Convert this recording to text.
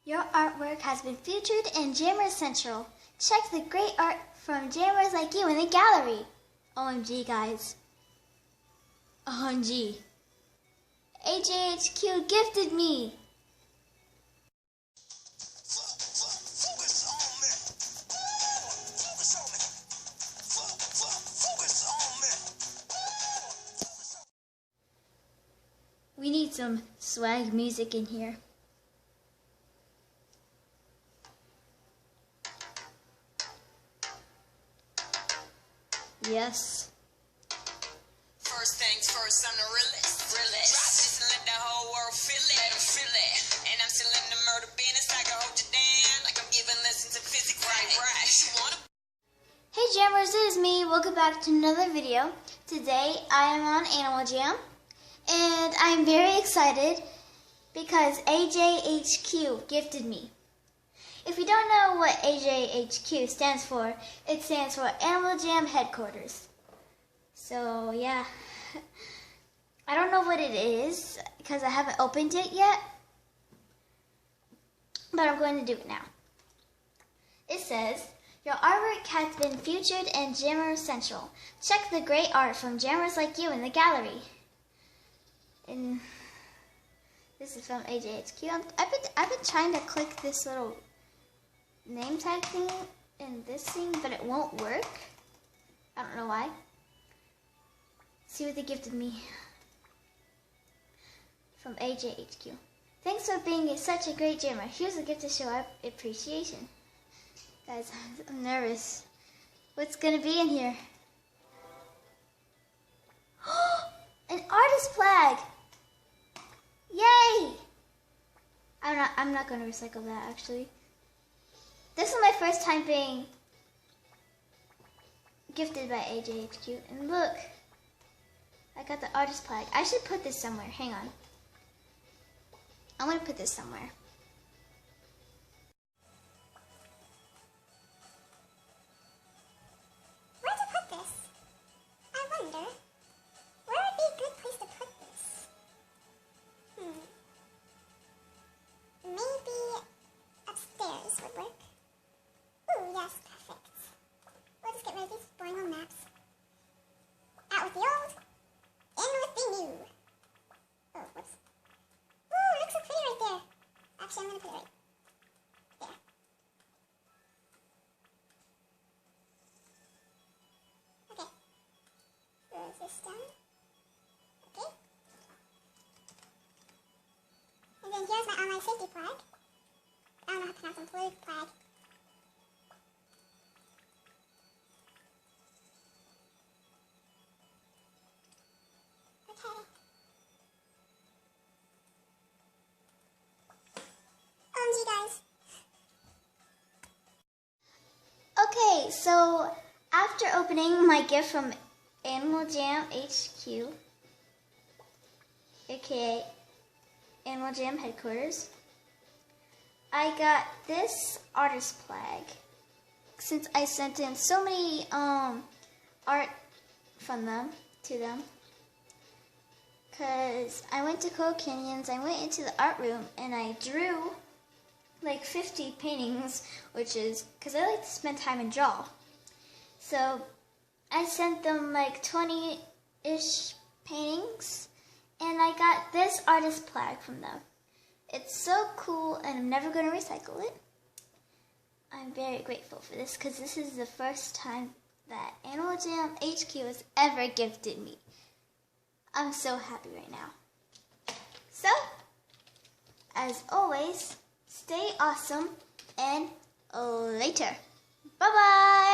Your artwork has been featured in Jammer Central. Check the great art from jammers like you in the gallery. OMG, guys. OMG. Ajhq gifted me. We need some swag music in here. Yes. First things first, I'm the realest. Drop this and let the whole world feel it. Let 'em feel it. And I'm still in the murder business. I can hold you down like I'm giving lessons in physics. Right. You wanna... Hey Jammers, it is me. Welcome back to another video. Today I am on Animal Jam. And I'm very excited because Ajhq gifted me. If you don't know what Ajhq stands for, it stands for Animal Jam Headquarters. So yeah, I don't know what it is because I haven't opened it yet, but I'm going to do it now. It says, your artwork has been featured in Jammer Central. Check the great art from jammers like you in the gallery. And this is from Ajhq. I've been trying to click this little name tag thing and this thing, but it won't work. I don't know why. Let's see what they gifted me from Ajhq. Thanks for being such a great jammer. Here's a gift to show our appreciation. Guys, I'm nervous. What's gonna be in here? An artist flag! Yay! I'm not gonna recycle that actually. This is my first time being gifted by Ajhq. And look, I got the artist flag. I should put this somewhere. Hang on. I'm gonna put this somewhere. Where to put this? I wonder. Where would be a good place to put this? Maybe upstairs would work. Ooh, yes, perfect. We'll just get rid of these boring old maps. Out with the old, in with the new. Oh, whoops. Ooh, it looks so pretty right there. Actually, I'm going to put it right there. Okay. Close this down. Okay. And then here's my online safety flag. I don't know how to pronounce it. Blue flag. Okay. OMG, guys. Okay, so after opening my gift from Animal Jam HQ, aka Animal Jam Headquarters, I got this artist flag. Since I sent in so many art from them to them, because I went to Coral Canyons, I went into the art room and I drew like 50 paintings, which is because I like to spend time and draw. So I sent them like 20-ish paintings and I got this artist flag from them. It's so cool and I'm never going to recycle it. I'm very grateful for this because this is the first time that Animal Jam HQ has ever gifted me. I'm so happy right now. So, as always, stay awesome and later. Bye-bye!